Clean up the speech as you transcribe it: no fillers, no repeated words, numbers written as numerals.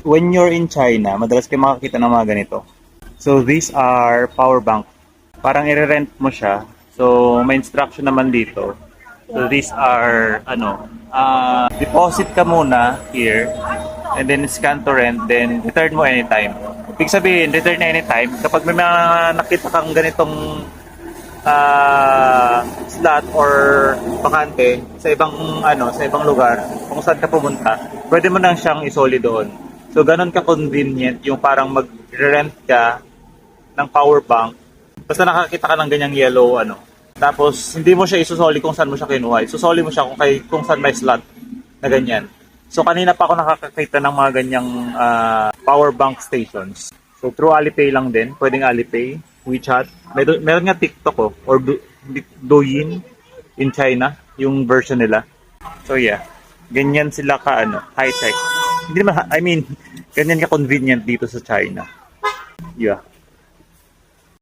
when you're in China, madalas kayo makakita ng mga ganito. So these are power bank. Parang i-rent mo siya. So may instruction naman dito. So these are deposit ka muna here and then scan to rent, then return mo anytime. Ibig sabihin, return anytime. Kapag may mga nakita kang ganitong slot or bakante sa ibang lugar kung saan ka pumunta, pwede mo nang siyang isoli doon. So ganun ka convenient yung parang mag-rent ka ng power bank basta nakakita ka ng ganyang yellow tapos hindi mo siya isusoli kung saan mo siya kinuha, isusoli mo siya kung saan may slot na ganyan. So kanina pa ako nakakakita ng mga ganyang power bank stations. So through Alipay lang din, pwedeng Alipay, WeChat. Meron nga TikTok or Douyin in China, yung version nila. So yeah, ganyan sila ka high tech. Hindi naman, I mean, ganyan ka convenient dito sa China. Yeah.